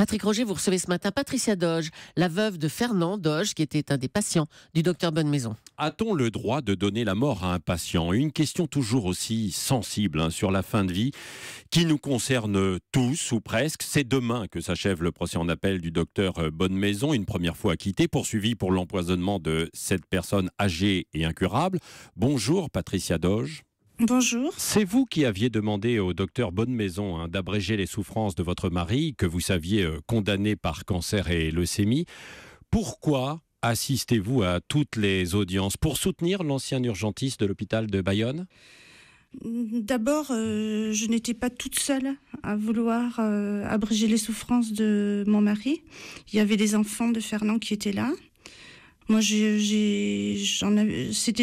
Patrick Roger, vous recevez ce matin Patricia Doge, la veuve de Fernand Doge, qui était un des patients du docteur Bonnemaison. A-t-on le droit de donner la mort à un patient ? Une question toujours aussi sensible sur la fin de vie, qui nous concerne tous ou presque. C'est demain que s'achève le procès en appel du docteur Bonnemaison, une première fois acquitté, poursuivi pour l'empoisonnement de cette personne âgée et incurable. Bonjour Patricia Doge. Bonjour. C'est vous qui aviez demandé au docteur Bonnemaison d'abréger les souffrances de votre mari, que vous saviez condamné par cancer et leucémie. Pourquoi assistez-vous à toutes les audiences? Pour soutenir l'ancien urgentiste de l'hôpital de Bayonne? D'abord, je n'étais pas toute seule à vouloir abréger les souffrances de mon mari. Il y avait les enfants de Fernand qui étaient là. Moi, c'était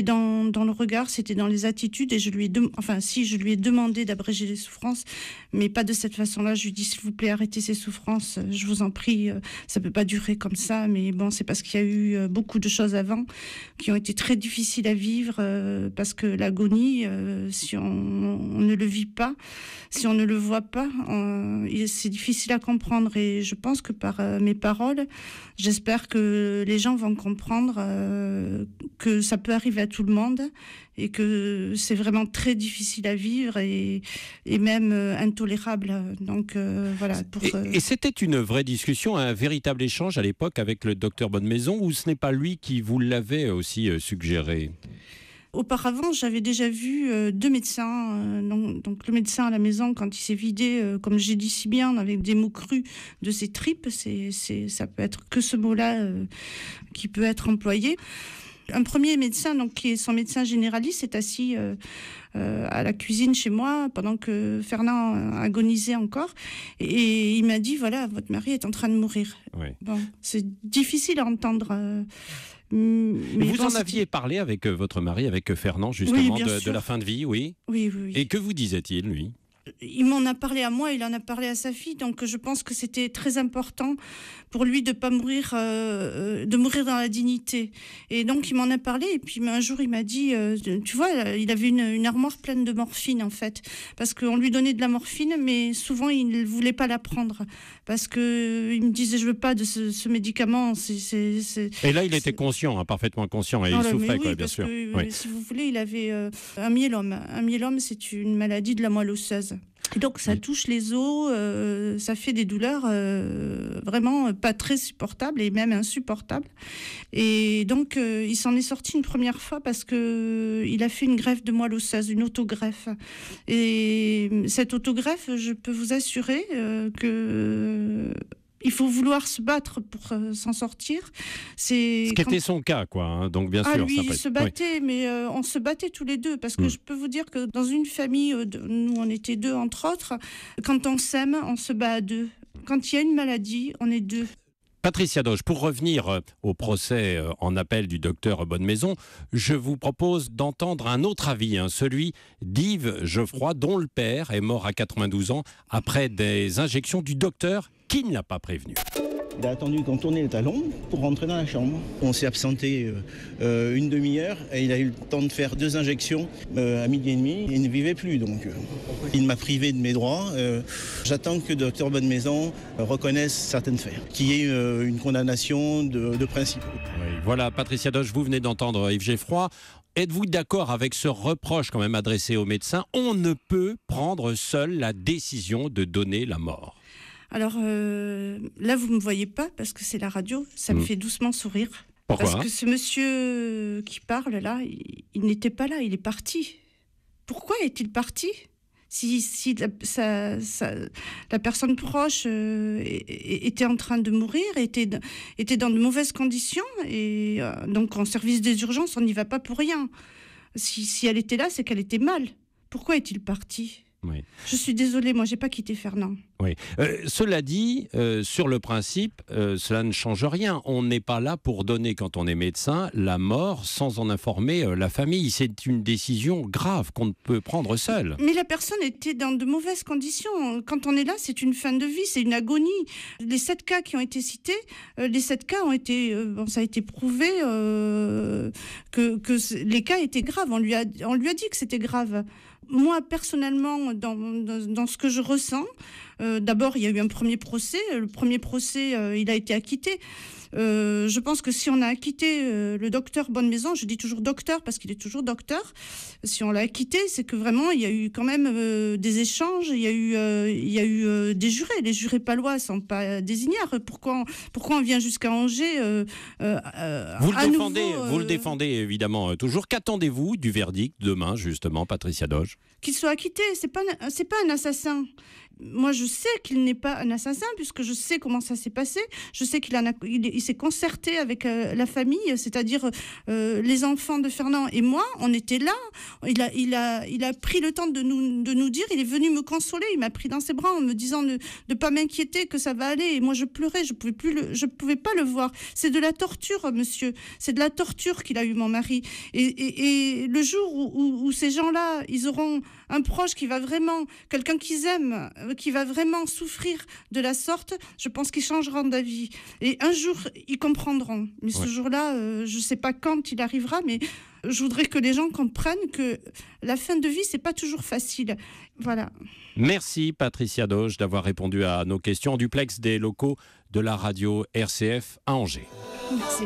dans le regard, c'était dans les attitudes, et je lui ai demandé d'abréger les souffrances, mais pas de cette façon-là. Je lui ai dit, s'il vous plaît, arrêtez ces souffrances, je vous en prie, ça peut pas durer comme ça. Mais bon, c'est parce qu'il y a eu beaucoup de choses avant qui ont été très difficiles à vivre, parce que l'agonie, si on ne le vit pas, si on ne le voit pas, c'est difficile à comprendre. Et je pense que par mes paroles, j'espère que les gens vont comprendre que ça peut arriver à tout le monde et que c'est vraiment très difficile à vivre et même intolérable. Donc voilà. Et c'était une vraie discussion, un véritable échange à l'époque avec le docteur Bonnemaison, ou ce n'est pas lui qui vous l'avait aussi suggéré ? Auparavant, j'avais déjà vu deux médecins. Donc le médecin à la maison, quand il s'est vidé, comme j'ai dit si bien, avec des mots crus de ses tripes, ça peut être que ce mot-là qui peut être employé. Un premier médecin, donc qui est son médecin généraliste, est assis à la cuisine chez moi pendant que Fernand agonisait encore, et il m'a dit, voilà, votre mari est en train de mourir. Oui. Bon, c'est difficile à entendre. Mais vous en aviez parlé avec votre mari, avec Fernand, justement, oui, de la fin de vie, oui. Oui. Et que vous disait-il, lui ? Il m'en a parlé à moi, il en a parlé à sa fille, donc je pense que c'était très important pour lui de pas mourir, de mourir dans la dignité. Et donc il m'en a parlé, et puis un jour il m'a dit, tu vois, il avait une armoire pleine de morphine en fait, parce qu'on lui donnait de la morphine, mais souvent il ne voulait pas la prendre, parce que il me disait, je veux pas de ce médicament. Et là il était conscient, parfaitement conscient, et il souffrait, oui, bien sûr. Oui. Si vous voulez, il avait un myélome. Un myélome, c'est une maladie de la moelle osseuse. Et donc ça touche les os, ça fait des douleurs vraiment pas très supportables et même insupportables. Et donc il s'en est sorti une première fois parce que il a fait une greffe de moelle osseuse, une autogreffe. Et cette autogreffe, je peux vous assurer que il faut vouloir se battre pour s'en sortir. Ce qui était son cas, quoi. Donc bien sûr. Lui, il se battait, mais on se battait tous les deux. Parce que je peux vous dire que dans une famille, nous on était deux entre autres, quand on s'aime, on se bat à deux. Quand il y a une maladie, on est deux. Patricia Doge, pour revenir au procès en appel du docteur Bonnemaison, je vous propose d'entendre un autre avis, celui d'Yves Geoffroy, dont le père est mort à 92 ans après des injections du docteur qui ne l'a pas prévenu. Il a attendu qu'on tourne le talon pour rentrer dans la chambre. On s'est absenté une demi-heure et il a eu le temps de faire 2 injections à 12h30. Il ne vivait plus, donc il m'a privé de mes droits. J'attends que le docteur Bonnemaison reconnaisse certaines faits, qu'il y ait une condamnation de principe. Oui, voilà, Patricia Doge, vous venez d'entendre Yves Geoffroy. Êtes-vous d'accord avec ce reproche quand même adressé aux médecins ? On ne peut prendre seul la décision de donner la mort. Alors là, vous ne me voyez pas parce que c'est la radio, ça me fait doucement sourire. Pourquoi ? Parce que ce monsieur qui parle là, il n'était pas là, il est parti. Pourquoi est-il parti ? Si la personne proche était en train de mourir, était dans de mauvaises conditions, et donc en service des urgences, on n'y va pas pour rien. Si elle était là, c'est qu'elle était mal. Pourquoi est-il parti ? Oui. Je suis désolée, moi j'ai pas quitté Fernand. Oui. Cela dit, sur le principe, cela ne change rien. On n'est pas là pour donner, quand on est médecin, la mort sans en informer la famille. C'est une décision grave qu'on ne peut prendre seul. Mais la personne était dans de mauvaises conditions. Quand on est là, c'est une fin de vie, c'est une agonie. Les 7 cas qui ont été cités, les 7 cas ont été, ça a été prouvé que les cas étaient graves. On lui a dit que c'était grave. Moi, personnellement, dans ce que je ressens, D'abord, il y a eu un premier procès. Le premier procès, il a été acquitté. Je pense que si on a acquitté le docteur Bonnemaison, je dis toujours docteur parce qu'il est toujours docteur, si on l'a acquitté, c'est que vraiment il y a eu quand même des échanges, il y a eu des jurés. Les jurés palois ne sont pas des ignares. Pourquoi on vient jusqu'à Angers vous le défendez évidemment toujours. Qu'attendez-vous du verdict demain, justement, Patricia Doge? Qu'il soit acquitté, c'est pas un assassin. Moi, je sais qu'il n'est pas un assassin, puisque je sais comment ça s'est passé. Je sais qu'il s'est concerté avec la famille, c'est-à-dire les enfants de Fernand et moi. On était là. Il a pris le temps de nous dire. Il est venu me consoler. Il m'a pris dans ses bras en me disant de ne pas m'inquiéter, que ça va aller. Et moi, je pleurais. Je pouvais pas le voir. C'est de la torture, monsieur. C'est de la torture qu'il a eu, mon mari. Et le jour où ces gens-là, ils auront un proche qui va vraiment, quelqu'un qu'ils aiment, qui va vraiment souffrir de la sorte, je pense qu'ils changeront d'avis. Et un jour, ils comprendront. Mais ce jour-là, je ne sais pas quand il arrivera, mais je voudrais que les gens comprennent que la fin de vie, c'est pas toujours facile. Voilà. Merci Patricia Doge d'avoir répondu à nos questions en duplex des locaux de la radio RCF à Angers. Merci.